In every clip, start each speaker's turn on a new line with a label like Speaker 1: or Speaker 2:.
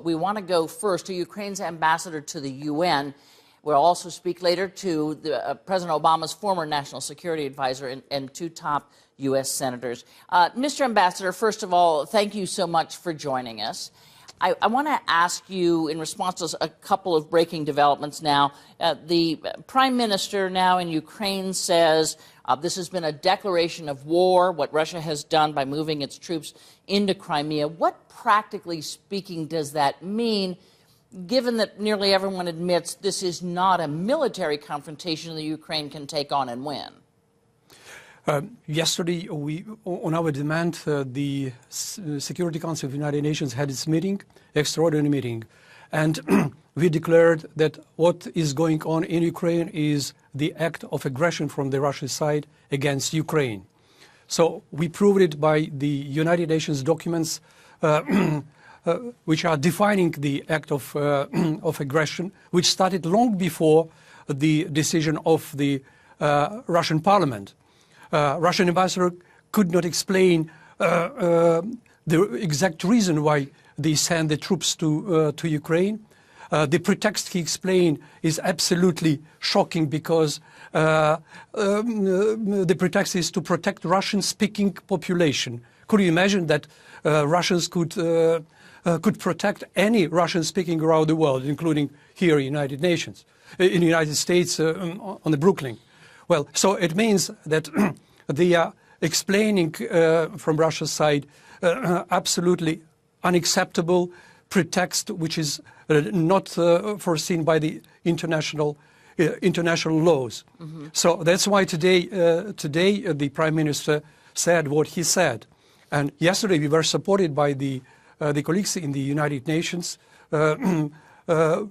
Speaker 1: We want to go first to Ukraine's ambassador to the UN. We'll also speak later to President Obama's former national security advisor and two top U.S. senators. Mr. Ambassador, first of all, thank you so much for joining us. I want to ask you, in response to a couple of breaking developments now, the Prime Minister now in Ukraine says this has been a declaration of war, what Russia has done by moving its troops into Crimea. What, practically speaking, does that mean, given that nearly everyone admits this is not a military confrontation that Ukraine can take on and win?
Speaker 2: Yesterday, on our demand, the Security Council of the United Nations had its meeting, extraordinary meeting, and we declared that what is going on in Ukraine is the act of aggression from the Russian side against Ukraine. So we proved it by the United Nations documents which are defining the act of aggression, which started long before the decision of the Russian parliament. Russian ambassador could not explain the exact reason why they sent the troops to Ukraine. The pretext he explained is absolutely shocking because the pretext is to protect Russian-speaking population. Could you imagine that Russians could protect any Russian-speaking around the world, including here in the United Nations, in the United States, on the Brooklyn? Well, so it means that they are explaining from Russia's side absolutely unacceptable pretext, which is not foreseen by the international laws. Mm-hmm. So that's why today the Prime Minister said what he said. And yesterday we were supported by the colleagues in the United Nations,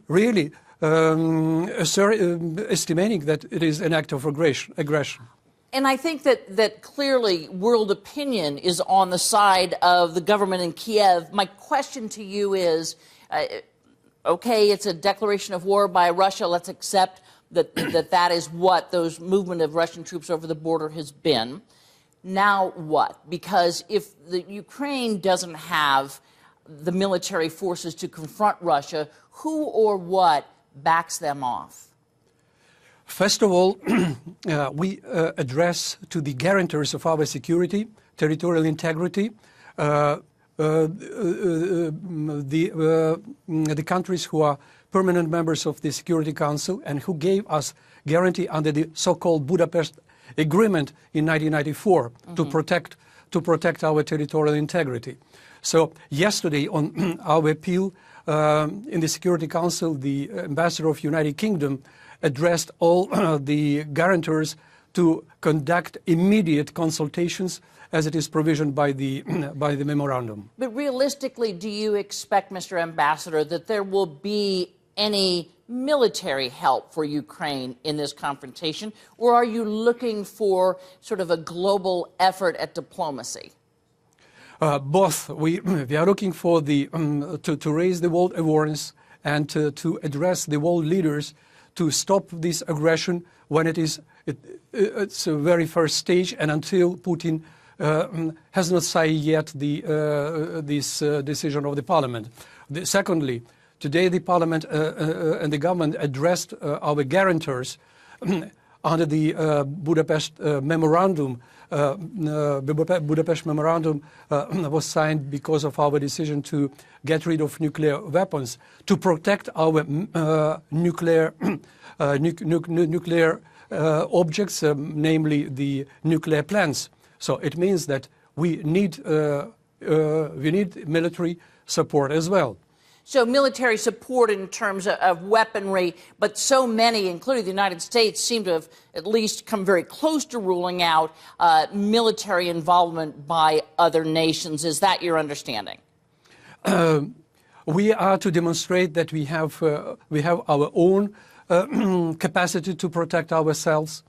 Speaker 2: really estimating that it is an act of aggression.
Speaker 1: And I think that clearly world opinion is on the side of the government in Kiev. My question to you is, okay, it's a declaration of war by Russia. Let's accept that is what those movement of Russian troops over the border has been. Now what? Because if the Ukraine doesn't have the military forces to confront Russia, who or what backs them off?
Speaker 2: First of all, we address to the guarantors of our security, territorial integrity, the countries who are permanent members of the Security Council and who gave us guarantee under the so-called Budapest Agreement in 1994 mm-hmm. to protect our territorial integrity. So yesterday, on our appeal in the Security Council, the ambassador of United Kingdom addressed all the guarantors to conduct immediate consultations as it is provisioned by the memorandum.
Speaker 1: But realistically, do you expect, Mr. Ambassador, that there will be any military help for Ukraine in this confrontation, or are you looking for sort of a global effort at diplomacy?
Speaker 2: Both. We are looking for to raise the world awareness and to address the world leaders to stop this aggression when it's a very first stage and until Putin has not signed yet this decision of the parliament. Secondly, today the parliament and the government addressed our guarantors under the Budapest memorandum. Budapest memorandum was signed because of our decision to get rid of nuclear weapons, to protect our nuclear objects, namely the nuclear plants. So it means that we need military support as well.
Speaker 1: So military support in terms of weaponry, but so many, including the United States, seem to have at least come very close to ruling out military involvement by other nations. Is that your understanding?
Speaker 2: We are to demonstrate that we have our own capacity to protect ourselves,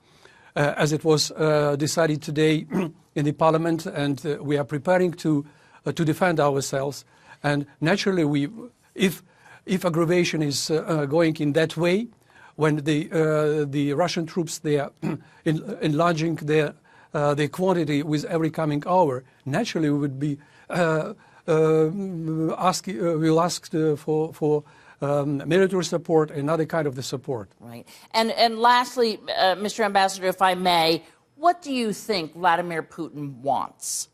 Speaker 2: as it was decided today in the Parliament, and we are preparing to defend ourselves. And naturally, if aggravation is going in that way, when the Russian troops they are enlarging their quantity with every coming hour, naturally we would be will ask for military support and other kind of the support.
Speaker 1: Right. And lastly, Mr. Ambassador, if I may, what do you think Vladimir Putin wants?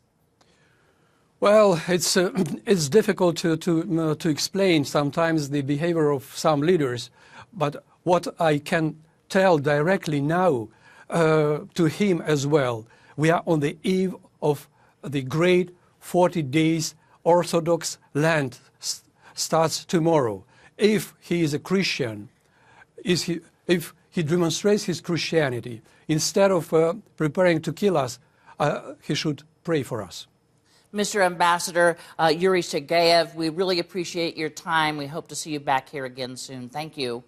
Speaker 2: Well, it's difficult to explain sometimes the behavior of some leaders, but what I can tell directly now to him as well, we are on the eve of the great 40 days Orthodox Lent starts tomorrow. If he is a Christian, if he demonstrates his Christianity, instead of preparing to kill us, he should pray for us.
Speaker 1: Mr. Ambassador Yuri Sergeyev, we really appreciate your time. We hope to see you back here again soon. Thank you.